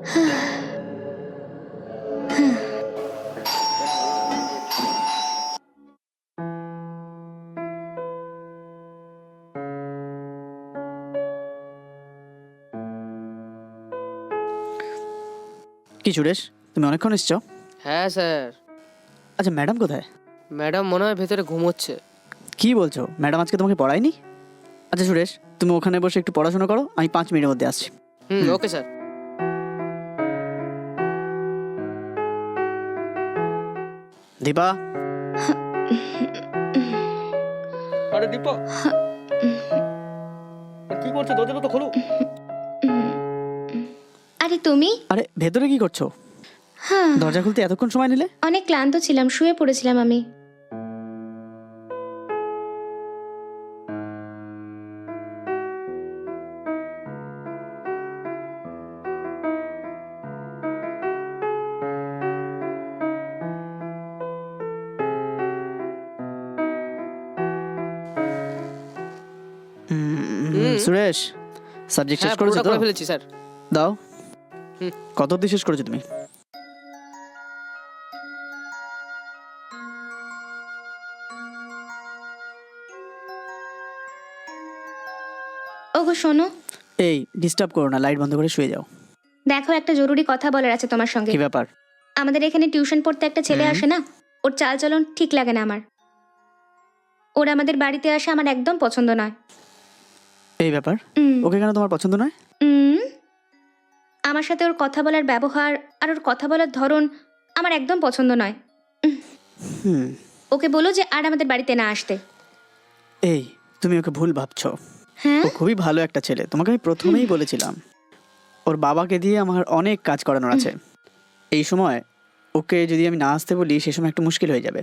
কি সুরেশ, তুমি অনেকক্ষণ এসছো? হ্যাঁ স্যার। আচ্ছা, ম্যাডাম কোথায়? ম্যাডাম মনে হয় ভেতরে ঘুমোচ্ছে। কি বলছো, ম্যাডাম আজকে তোমাকে পড়ায়নি? আচ্ছা সুরেশ, তুমি ওখানে বসে একটু পড়াশোনা করো, আমি 5 মিনিটের মধ্যে আসছি। Okay sir. দীপা। আরে দীপা, কি করছো? দরজাটা তো খোলো। আরে তুমি? আরে ভেতরে কি করছো? হ্যাঁ, দরজা খুলতে এতক্ষণ সময় নিলে? অনেক ক্লান্ত ছিলাম, শুয়ে পড়েছিলাম আমি। সুরেশ, সাবজেক্ট শেষ হ্যাঁ, করেছো পুরোটা তো? করে ফেলেছি স্যার। দাও। হুম। কত অবধি শেষ করেছো তুমি? ওগো শোনো, এই ডিস্টার্ব করো না, লাইট বন্ধ করে শুয়ে যাও। দেখো একটা জরুরি কথা বলার আছে তোমার সঙ্গে। কি ব্যাপার? আমাদের এখানে টিউশন পড়তে একটা ছেলে আসে না, ওর চালচলন ঠিক লাগে না আমার। ওর আমাদের বাড়িতে আসা আমার একদম পছন্দ নয়। এই ব্যাপার? উম, ওকে কেন তোমার পছন্দ নয়? উম, আমার সাথে ওর কথা বলার ব্যবহার আর ওর কথা বলার ধরন আমার একদম পছন্দ নয়। হুম। ওকে বলো যে আর আমাদের বাড়িতে না আসতে। এই, তুমি ওকে ভুল ভাবছো। হ্যাঁ, ও খুবই ভালো একটা ছেলে, তোমাকে আমি প্রথমেই বলেছিলাম। ওর বাবাকে দিয়ে আমার অনেক কাজ করানোর আছে। এই সময় ওকে যদি আমি না আসতে বলি, সে সময় একটু মুশকিল হয়ে যাবে।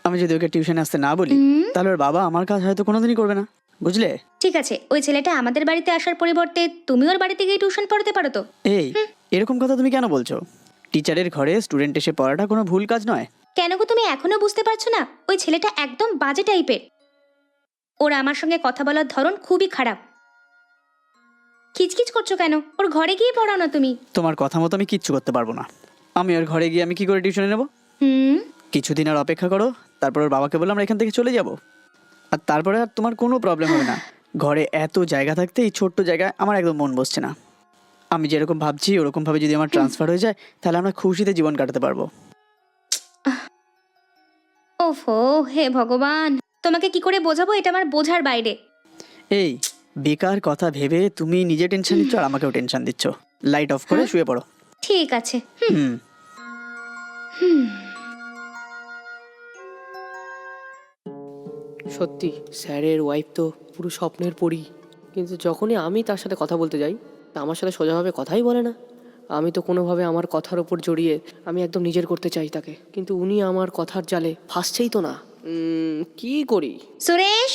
আমি যদি ওকে টিউশনে আসতে না বলি, তাহলে ওর বাবা আমার কাজ হয়তো কোনোদিনই করবে না, বুঝলে? ঠিক আছে, ওই ছেলেটা আমাদের বাড়িতে আসার পরিবর্তে তুমি ওর বাড়িতে গিয়ে টিউশন পড়াতে পারো তো। এই, এরকম কথা তুমি কেন বলছো? টিচারের ঘরে স্টুডেন্ট এসে পড়াটা কোনো ভুল কাজ নয়। কেন গো, তুমি এখনো বুঝতে পারছো না? ওই ছেলেটা একদম বাজে টাইপের। ওর আমার সঙ্গে কথা বলার ধরন খুবই খারাপ। খিচখিচ করছো কেন? ওর ঘরে গিয়ে পড়াও না তুমি। তোমার কথা মতো আমি কিচ্ছু করতে পারবো না। আমি ওর ঘরে গিয়ে আমি কি করে টিউশনে নেব? হুম, কিছুদিন আর অপেক্ষা করো, তারপর ওর বাবাকে বলে আমরা এখান থেকে চলে যাব। আর তারপরে আর তোমার কোনো প্রবলেম হবে না। ঘরে এত জায়গা থাকতে এই ছোট্ট জায়গায় আমার একদম মন বসছে না। আমি যেরকম ভাবছি ওরকমভাবে যদি আমার ট্রান্সফার হয়ে যায়, তাহলে আমরা খুশিতে জীবন কাটাতে পারবো। ওফো, হে ভগবান, তোমাকে কি করে বোঝাবো, এটা আমার বোঝার বাইরে। এই, বেকার কথা ভেবে তুমি নিজে টেনশন নিচ্ছ আর আমাকেও টেনশন দিচ্ছ। লাইট অফ করে শুয়ে পড়ো। ঠিক আছে। হুম। সত্যি স্যারের ওয়াইফ তো পুরো স্বপ্নের পরী, কিন্তু যখনই আমি তার সাথে কথা বলতে যাই, তা আমার সাথে সোজাভাবে কথাই বলে না। আমি তো কোনোভাবে আমার কথার ওপর জড়িয়ে আমি একদম নিজের করতে চাই তাকে, কিন্তু উনি আমার কথার জালে ফাঁসছেই তো না। কি করি? সুরেশ,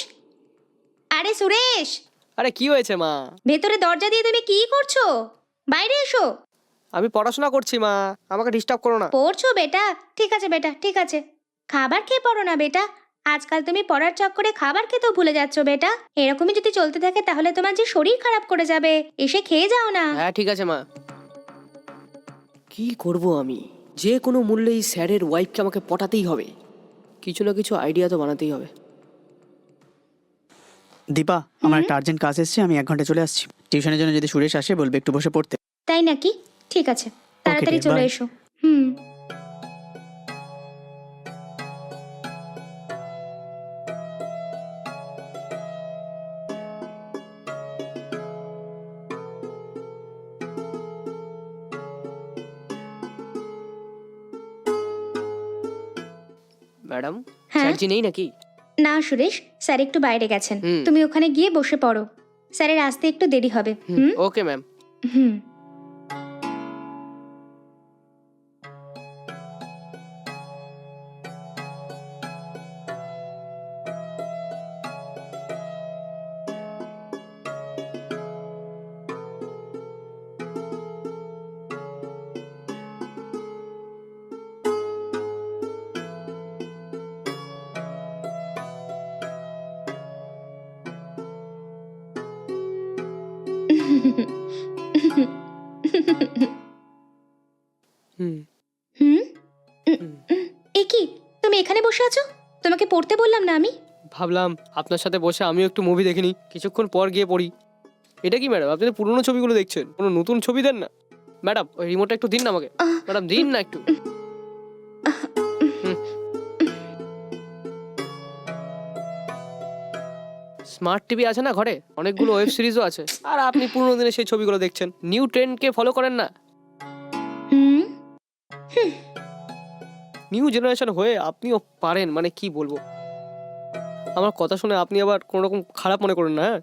আরে সুরেশ, আরে কি হয়েছে মা? ভেতরে দরজা দিয়ে তুমি কি করছো? বাইরে এসো। আমি পড়াশোনা করছি মা, আমাকে ডিস্টার্ব করো না। পড়ছো বেটা? ঠিক আছে বেটা, ঠিক আছে। খাবার খেয়ে পড়ো না বেটা। আজকাল তুমি পড়ার চক্করে খাবার খেতেও ভুলে যাচ্ছ বেটা। এরকমই যদি চলতে থাকে তাহলে তোমার যে শরীর খারাপ করে যাবে। এসে খেয়ে যাও না। হ্যাঁ ঠিক আছে মা। কি করব আমি? যে কোনো মূল্যে এই স্যারের ওয়াইফকে আমাকে পটাতেই হবে। কিছু না কিছু আইডিয়া তো বানাতেই হবে। দীপা, আমার একটা আর্জেন্ট কাজ এসেছে, আমি 1 ঘন্টা চলে আসছি। টিউশনের জন্য যদি সুরেশ আসে বলবে একটু বসে পড়তে। তাই নাকি? ঠিক আছে, তাড়াতাড়ি dear, চলে bye. এসো। হুম। ম্যাডাম, হ্যাঁ? স্যারজি নেই নাকি? না সুরেশ, স্যার একটু বাইরে গেছেন। হুম। তুমি ওখানে গিয়ে বসে পড়ো। স্যারের আসতে একটু দেরি হবে। হুম ওকে ম্যাম। হুম। হুম হুম এ কি, তুমি এখানে বসে আছো? তোমাকে পড়তে বললাম না আমি? ভাবলাম আপনার সাথে বসে আমিও একটু মুভি দেখিনি, কিছুক্ষণ পর গিয়ে পড়ি। এটা কি ম্যাডাম, আপনি তো পুরোনো ছবিগুলো দেখছেন, কোনো নতুন ছবি দেন না? ম্যাডাম ওই রিমোটটা একটু দিন না আমাকে। ম্যাডাম দিন না একটু। স্মার্ট টিভি আছে না ঘরে, অনেকগুলো ওয়েব সিরিজও আছে, আর আপনি পুরোনো দিনে সেই ছবিগুলো দেখছেন, নিউ ট্রেন্ডকে ফলো করেন না। হুম নিউ জেনারেশন হয়ে আপনিও পারেন, মানে কি বলবো। আমার কথা শুনে আপনি আবার কোনো রকম খারাপ মনে করেন না, হ্যাঁ?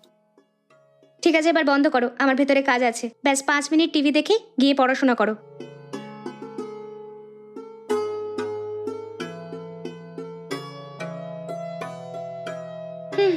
ঠিক আছে, এবার বন্ধ করো, আমার ভেতরে কাজ আছে। ব্যাস 5 মিনিট টিভি দেখে গিয়ে পড়াশোনা করো। হুম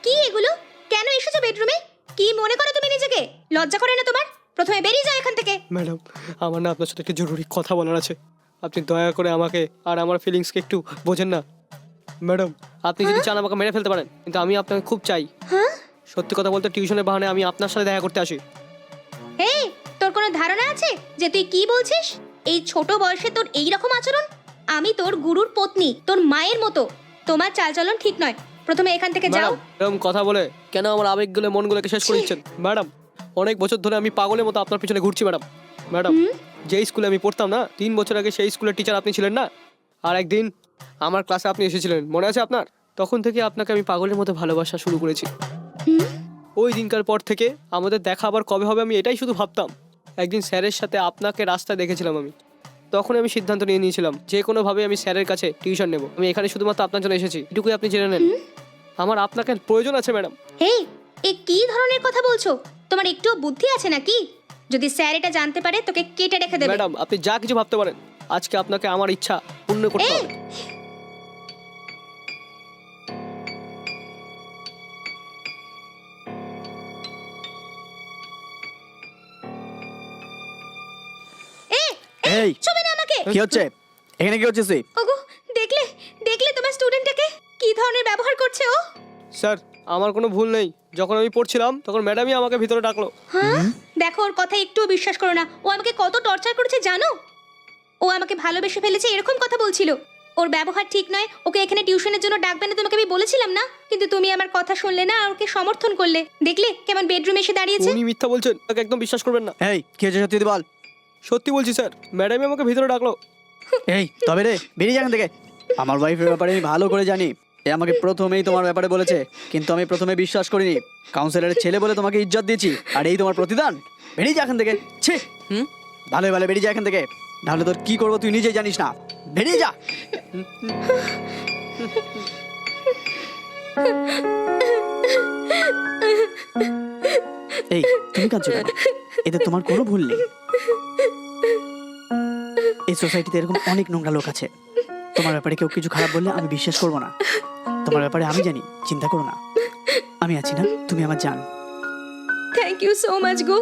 কি এগুলো? কেন এসেছো বেডরুমে? কি মনে করো তুমি নিজেকে? লজ্জা করে না তোমার? প্রথমে বেরিয়ে যাও এখান থেকে। ম্যাডাম আমার না আপনার সাথে একটা জরুরি কথা বলার আছে, আপনি দয়া করে আমাকে আর আমার ফিলিংসকে একটু বোঝেন না। ম্যাডাম আপনি যদি চান আমাকে মেরে ফেলতে পারেন, কিন্তু আমি আপনাকে খুব চাই। হ্যাঁ? সত্যি কথা বলতে টিউশনের বাহানে আমি আপনার সাথে দেখা করতে আসি। এই, তোর কোনো ধারণা আছে যে তুই কি বলছিস? এই ছোট বয়সে তোর এই রকম আচরণ? আমি তোর গুরুর পত্নী, তোর মায়ের মতো। তোমার চালচলন ঠিক নয়। প্রথমে এখান থেকে যাও। ম্যাডাম এরকম কথা বলে কেন আমার আবেগগুলো মনগুলোকে শেষ করে দিচ্ছেন? ম্যাডাম অনেক বছর ধরে আমি পাগলের মতো আপনার পিছনে ঘুরছি ম্যাডাম। ম্যাডাম যেই স্কুলে আমি পড়তাম না 3 বছর আগে, সেই স্কুলের টিচার আপনি ছিলেন না? আর একদিন আমার ক্লাসে আপনি এসেছিলেন, মনে আছে আপনার? তখন থেকে আপনাকে আমি পাগলের মতো ভালোবাসা শুরু করেছি। ওই দিনকার পর থেকে আমাদের দেখা আবার কবে হবে আমি এটাই শুধু ভাবতাম। একদিন স্যারের সাথে আপনাকে রাস্তায় দেখেছিলাম আমি, তখন আমি সিদ্ধান্ত নিয়ে নিয়েছিলাম যে কোনোভাবে আমি স্যারের কাছে টিউশন নেব। আমি এখানে শুধুমাত্র আপনার জন্য এসেছি, এটুকুই আপনি জেনে নেন। আমার আপনাকে প্রয়োজন আছে ম্যাডাম। এই, এ কি ধরনের কথা বলছো? তোমার একটু বুদ্ধি আছে নাকি? যদি স্যার এটা জানতে পারে তোকে কেটে রেখে দেবে। ম্যাডাম আপনি যা কিছু ভাবতে পারেন, আজকে আপনাকে আমার ইচ্ছা পূর্ণ করতে এই! হবে। এই ছবি না আমাকে। কি হচ্ছে এখানে? কি হচ্ছে তুই? ওগো, দেখলে দেখলে তোমার স্টুডেন্টটাকে কি ধরনের ব্যবহার করছে ও? স্যার আমার কোনো ভুল নেই, যখন আমি পড়ছিলাম তখন ম্যাডামই আমাকে ভিতরে ডাকলো। হ্যাঁ, দেখো ওর কথা একটুও বিশ্বাস করো না। ও আমাকে কত টর্চার করেছে জানো? ও আমাকে ভালোবেসে ফেলেছে এরকম কথা বলছিল। ওর ব্যবহার ঠিক নয়, ওকে এখানে টিউশনের জন্য ডাকবে না তোমাকে আমি বলেছিলাম না? কিন্তু তুমি আমার কথা শুনলে না, আর ওকে সমর্থন করলে। দেখলে কেমন বেডরুমে এসে দাঁড়িয়েছে। উনি মিথ্যা বলছেন, তাকে একদম বিশ্বাস করবেন না। এই কি হচ্ছে সত্যি বল। সত্যি বলছি স্যার, ম্যাডামই আমাকে ভিতরে ডাকলো। এই তবে রে, বেরিয়ে যা এখান থেকে। আমার ওয়াইফের ব্যাপারে আমি ভালো করে জানি। এ আমাকে প্রথমেই তোমার ব্যাপারে বলেছে, কিন্তু আমি প্রথমে বিশ্বাস করিনি। কাউন্সিলরের ছেলে বলে তোমাকে ইজ্জত দিয়েছি, আর এই তোমার প্রতিদান। বেরিয়ে যা এখান থেকে। ছি, ভালো ভালো বেরিয়ে যা এখান থেকে, নাহলে তোর কি করবো তুই নিজেই জানিস না। বেরিয়ে যা। এই তুমি কাঁদছো কেন? এতে তোমার কোনো ভুল নেই। এই সোসাইটিতে এরকম অনেক নোংরা লোক আছে। তোমার ব্যাপারে কেউ কিছু খারাপ বললে আমি বিশ্বাস করবো না। তোমার ব্যাপারে আমি জানি, চিন্তা করো না। আমি আছি না, তুমি আমার জান। Thank you so much go.